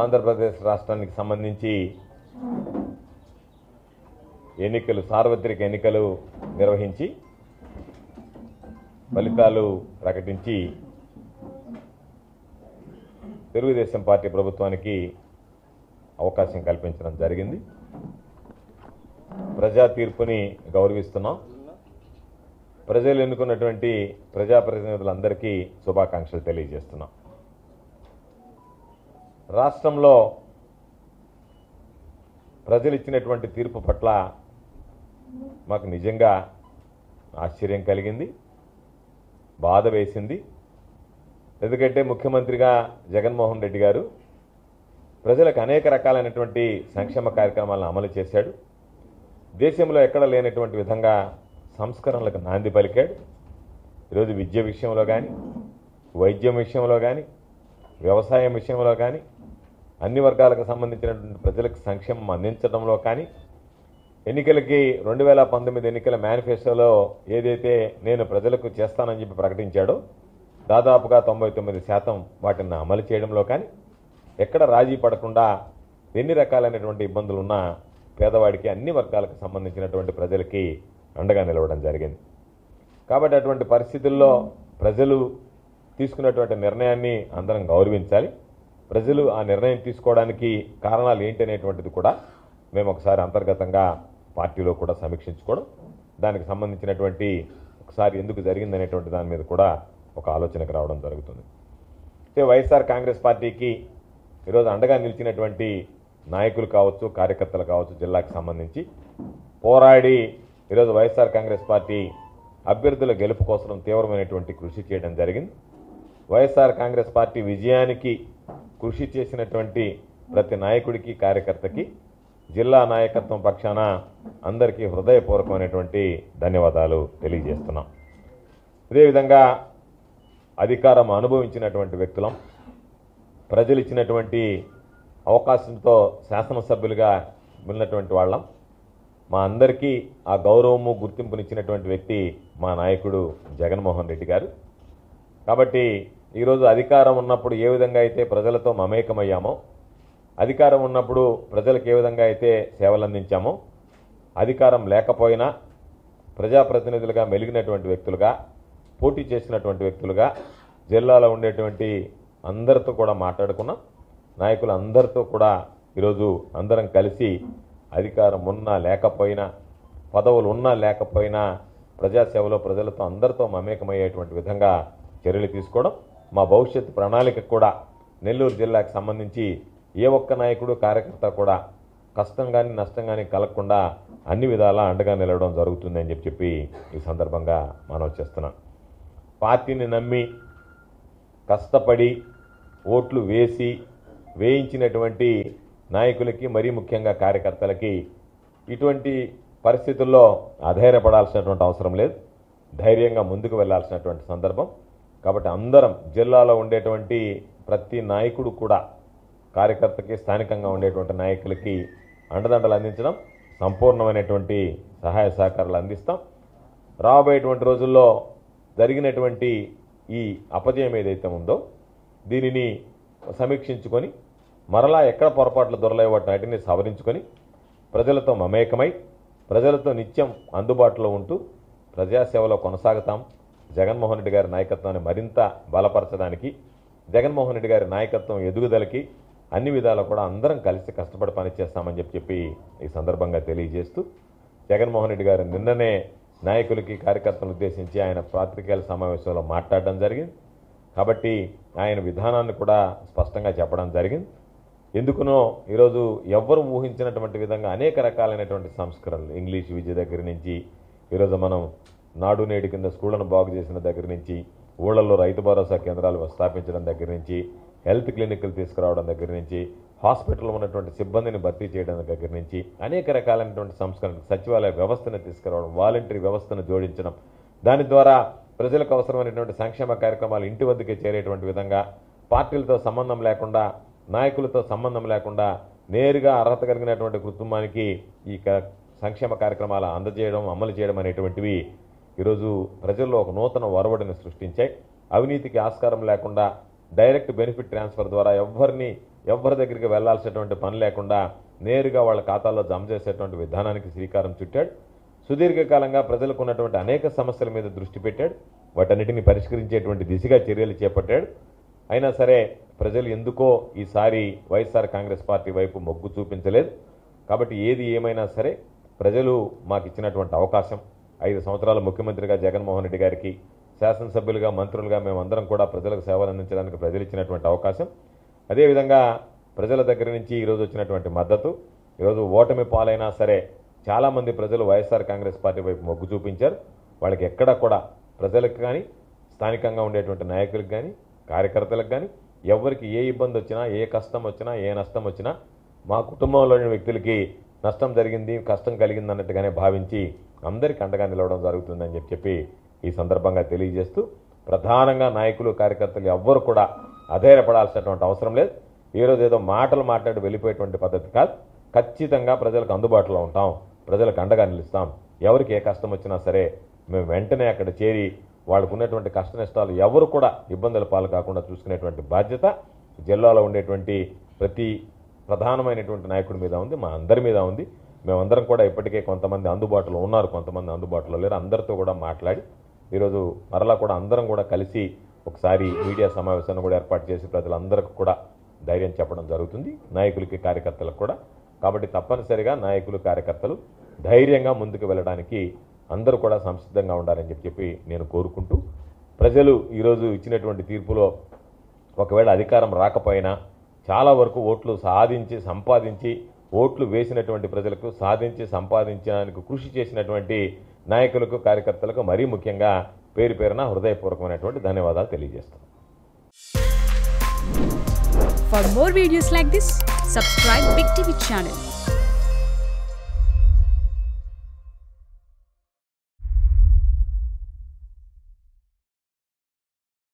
ఆంధ్రప్రదేశ్ రాష్ట్రానికి సంబంధించి ఎన్నికలు, సార్వత్రిక ఎన్నికలు నిర్వహించి ఫలితాలు ప్రకటించి తెలుగుదేశం పార్టీ ప్రభుత్వానికి అవకాశం కల్పించడం జరిగింది. ప్రజా తీర్పుని గౌరవిస్తున్నాం. ప్రజలు ఎన్నుకున్నటువంటి ప్రజాప్రతినిధులందరికీ శుభాకాంక్షలు తెలియజేస్తున్నాం. రాష్ట్రంలో ప్రజలు ఇచ్చినటువంటి తీర్పు పట్ల మాకు నిజంగా ఆశ్చర్యం కలిగింది, బాధ వేసింది. ఎందుకంటే ముఖ్యమంత్రిగా జగన్మోహన్ రెడ్డి గారు ప్రజలకు అనేక రకాలైనటువంటి సంక్షేమ కార్యక్రమాలను అమలు చేశాడు. దేశంలో ఎక్కడ లేనటువంటి విధంగా సంస్కరణలకు నాంది పలికాడు. ఈరోజు విద్య విషయంలో కానీ, వైద్యం విషయంలో కానీ, వ్యవసాయం విషయంలో కానీ, అన్ని వర్గాలకు సంబంధించినటువంటి ప్రజలకు సంక్షేమం అందించడంలో కానీ, ఎన్నికలకి 2019 ఎన్నికల మేనిఫెస్టోలో ఏదైతే నేను ప్రజలకు చేస్తానని చెప్పి ప్రకటించాడో దాదాపుగా 99% వాటిని అమలు చేయడంలో కానీ, ఎక్కడ రాజీ పడకుండా ఎన్ని రకాలైనటువంటి ఇబ్బందులు ఉన్నా పేదవాడికి, అన్ని వర్గాలకు సంబంధించినటువంటి ప్రజలకి అండగా నిలవడం జరిగింది. కాబట్టి అటువంటి పరిస్థితుల్లో ప్రజలు తీసుకున్నటువంటి నిర్ణయాన్ని అందరం గౌరవించాలి. ప్రజలు ఆ నిర్ణయం తీసుకోవడానికి కారణాలు ఏంటి అనేటువంటిది కూడా మేము ఒకసారి అంతర్గతంగా పార్టీలో కూడా సమీక్షించుకోవడం, దానికి సంబంధించినటువంటి ఒకసారి ఎందుకు జరిగిందనేటువంటి దాని మీద కూడా ఒక ఆలోచనకు రావడం జరుగుతుంది. వైఎస్ఆర్ కాంగ్రెస్ పార్టీకి ఈరోజు అండగా నిలిచినటువంటి నాయకులు కావచ్చు, కార్యకర్తలు కావచ్చు, జిల్లాకు సంబంధించి పోరాడి ఈరోజు వైఎస్ఆర్ కాంగ్రెస్ పార్టీ అభ్యర్థుల గెలుపు కోసం తీవ్రమైనటువంటి కృషి చేయడం జరిగింది. వైఎస్ఆర్ కాంగ్రెస్ పార్టీ విజయానికి కృషి చేసినటువంటి ప్రతి నాయకుడికి, కార్యకర్తకి జిల్లా నాయకత్వం పక్షాన అందరికీ హృదయపూర్వకమైనటువంటి ధన్యవాదాలు తెలియజేస్తున్నాం. అదేవిధంగా అధికారం అనుభవించినటువంటి వ్యక్తులం, ప్రజలు ఇచ్చినటువంటి అవకాశంతో శాసనసభ్యులుగా ఉన్నటువంటి వాళ్ళం, మా అందరికీ ఆ గౌరవము, గుర్తింపునిచ్చినటువంటి వ్యక్తి మా నాయకుడు జగన్మోహన్ రెడ్డి గారు. కాబట్టి ఈరోజు అధికారం ఉన్నప్పుడు ఏ విధంగా అయితే ప్రజలతో మమేకమయ్యామో, అధికారం ఉన్నప్పుడు ప్రజలకు ఏ విధంగా అయితే సేవలు అందించామో, అధికారం లేకపోయినా ప్రజాప్రతినిధులుగా మెలిగినటువంటి వ్యక్తులుగా, పోటీ చేసినటువంటి వ్యక్తులుగా జిల్లాలో ఉండేటువంటి అందరితో కూడా మాట్లాడుకున్నాం. నాయకులు అందరితో కూడా ఈరోజు అందరం కలిసి అధికారం ఉన్నా లేకపోయినా, పదవులు ఉన్నా లేకపోయినా ప్రజాసేవలో ప్రజలతో అందరితో మమేకమయ్యేటువంటి విధంగా చర్యలు తీసుకోవడం, మా భవిష్యత్తు ప్రణాళిక కూడా నెల్లూరు జిల్లాకు సంబంధించి ఏ ఒక్క నాయకుడు, కార్యకర్త కూడా కష్టం కానీ నష్టం కానీ కలగకుండా అన్ని విధాలా అండగా నిలవడం జరుగుతుందని చెప్పి ఈ సందర్భంగా మనం చేస్తున్నాం. పార్టీని నమ్మి కష్టపడి ఓట్లు వేయించినటువంటి నాయకులకి, మరీ ముఖ్యంగా కార్యకర్తలకి ఇటువంటి పరిస్థితుల్లో అధైర్యపడాల్సినటువంటి అవసరం లేదు. ధైర్యంగా ముందుకు వెళ్లాల్సినటువంటి సందర్భం. కాబట్టి అందరం జిల్లాలో ఉండేటువంటి ప్రతి నాయకుడు కూడా కార్యకర్తకి, స్థానికంగా ఉండేటువంటి నాయకులకి అండదండలు అందించడం, సంపూర్ణమైనటువంటి సహాయ సహకారాలు అందిస్తాం. రాబోయేటువంటి రోజుల్లో జరిగినటువంటి ఈ అపజయం ఏదైతే ఉందో దీనిని సమీక్షించుకొని మరలా ఎక్కడ పొరపాట్లు దొరలేవో వాటిని సవరించుకొని ప్రజలతో మమేకమై ప్రజలతో నిత్యం అందుబాటులో ఉంటూ ప్రజాసేవలో కొనసాగుతాం. జగన్మోహన్ రెడ్డి గారి నాయకత్వాన్ని మరింత బలపరచడానికి, జగన్మోహన్ రెడ్డి గారి నాయకత్వం ఎదుగుదలకి అన్ని విధాలు కూడా అందరం కలిసి కష్టపడి పనిచేస్తామని చెప్పి ఈ సందర్భంగా తెలియజేస్తూ, జగన్మోహన్ రెడ్డి గారు నిన్ననే నాయకులకి, కార్యకర్తలను ఉద్దేశించి ఆయన పాత్రికేయుల సమావేశంలో మాట్లాడడం జరిగింది. కాబట్టి ఆయన విధానాన్ని కూడా స్పష్టంగా చెప్పడం జరిగింది. ఎందుకునో ఈరోజు ఎవ్వరు ఊహించినటువంటి విధంగా అనేక రకాలైనటువంటి సంస్కరణలు, ఇంగ్లీష్ విద్య దగ్గర నుంచి, ఈరోజు మనం నాడు నేడు కింద స్కూళ్లను బాగు చేసిన దగ్గర నుంచి, ఊళ్ళల్లో రైతు భరోసా కేంద్రాలు స్థాపించడం దగ్గర నుంచి, హెల్త్ క్లినిక్లు తీసుకురావడం దగ్గర నుంచి, హాస్పిటల్లో ఉన్నటువంటి సిబ్బందిని భర్తీ చేయడం దగ్గర నుంచి అనేక రకాలైనటువంటి సంస్కరణలు, సచివాలయ వ్యవస్థను తీసుకురావడం, వాలంటరీ వ్యవస్థను జోడించడం, దాని ద్వారా ప్రజలకు అవసరమైనటువంటి సంక్షేమ కార్యక్రమాలు ఇంటి వద్దకే చేరేటువంటి విధంగా పార్టీలతో సంబంధం లేకుండా, నాయకులతో సంబంధం లేకుండా నేరుగా అర్హత కలిగినటువంటి కుటుంబానికి ఈ సంక్షేమ కార్యక్రమాలు అందజేయడం, అమలు చేయడం అనేటువంటివి ఈరోజు ప్రజల్లో ఒక నూతన ఒరవడిని సృష్టించాయి. అవినీతికి ఆస్కారం లేకుండా డైరెక్ట్ బెనిఫిట్ ట్రాన్స్ఫర్ ద్వారా ఎవరిని ఎవరి దగ్గరికి వెళ్లాల్సినటువంటి పని లేకుండా నేరుగా వాళ్ళ ఖాతాల్లో జమ చేసేటువంటి విధానానికి శ్రీకారం చుట్టాడు. సుదీర్ఘకాలంగా ప్రజలకు ఉన్నటువంటి అనేక సమస్యల మీద దృష్టి పెట్టాడు. వాటన్నిటిని పరిష్కరించేటువంటి దిశగా చర్యలు చేపట్టాడు. అయినా సరే ప్రజలు ఎందుకో ఈసారి వైఎస్ఆర్ కాంగ్రెస్ పార్టీ వైపు మొగ్గు చూపించలేదు. కాబట్టి ఏది ఏమైనా సరే ప్రజలు మాకు ఇచ్చినటువంటి అవకాశం, 5 సంవత్సరాల ముఖ్యమంత్రిగా జగన్మోహన్ రెడ్డి గారికి, శాసనసభ్యులుగా మంత్రులుగా మేమందరం కూడా ప్రజలకు సేవలు అందించడానికి ప్రజలు ఇచ్చినటువంటి అవకాశం, అదేవిధంగా ప్రజల దగ్గర నుంచి ఈరోజు వచ్చినటువంటి మద్దతు, ఈరోజు ఓటమి పాలైనా సరే చాలామంది ప్రజలు వైఎస్ఆర్ కాంగ్రెస్ పార్టీ వైపు మొగ్గు చూపించారు. వాళ్ళకి ఎక్కడ కూడా ప్రజలకు కానీ, స్థానికంగా ఉండేటువంటి నాయకులకు కానీ, కార్యకర్తలకు కానీ ఎవరికి ఏ ఇబ్బంది వచ్చినా, ఏ కష్టం వచ్చినా, ఏ నష్టం వచ్చినా మా కుటుంబంలోని వ్యక్తులకి నష్టం జరిగింది, కష్టం కలిగింది అన్నట్టుగానే భావించి అందరికీ అండగా నిలవడం జరుగుతుందని చెప్పి ఈ సందర్భంగా తెలియజేస్తూ, ప్రధానంగా నాయకులు కార్యకర్తలు ఎవ్వరు కూడా అధైర్యపడాల్సినటువంటి అవసరం లేదు. ఈరోజు ఏదో మాటలు మాట్లాడి వెళ్ళిపోయేటువంటి పద్ధతి కాదు. ఖచ్చితంగా ప్రజలకు అందుబాటులో ఉంటాం, ప్రజలకు అండగా నిలుస్తాం. ఎవరికి ఏ కష్టం వచ్చినా సరే మేము వెంటనే అక్కడ చేరి వాళ్ళకు ఉన్నటువంటి కష్ట నష్టాలు ఎవరు కూడా ఇబ్బందుల పాలు కాకుండా చూసుకునేటువంటి బాధ్యత జిల్లాలో ఉండేటువంటి ప్రతి ప్రధానమైనటువంటి నాయకుడి మీద ఉంది, మా అందరి మీద ఉంది. మేమందరం కూడా ఇప్పటికే కొంతమంది అందుబాటులో ఉన్నారు, కొంతమంది అందుబాటులో లేరు. అందరితో కూడా మాట్లాడి ఈరోజు మరలా కూడా అందరం కూడా కలిసి ఒకసారి మీడియా సమావేశాన్ని కూడా ఏర్పాటు చేసి ప్రజలందరికీ కూడా ధైర్యం చెప్పడం జరుగుతుంది, నాయకులకి కార్యకర్తలకు కూడా. కాబట్టి తప్పనిసరిగా నాయకులు కార్యకర్తలు ధైర్యంగా ముందుకు వెళ్ళడానికి అందరూ కూడా సంసిద్ధంగా ఉండాలని చెప్పి నేను కోరుకుంటూ, ప్రజలు ఈరోజు ఇచ్చినటువంటి తీర్పులో ఒకవేళ అధికారం రాకపోయినా చాలా వరకు ఓట్లు సంపాదించి ఓట్లు వేసినటువంటి ప్రజలకు సాధించి సంపాదించడానికి కృషి చేసినటువంటి నాయకులకు కార్యకర్తలకు మరీ ముఖ్యంగా పేరు పేరున హృదయపూర్వకమైనటువంటి ధన్యవాదాలు తెలియజేస్తాను. For more videos like this, subscribe Big TV channel.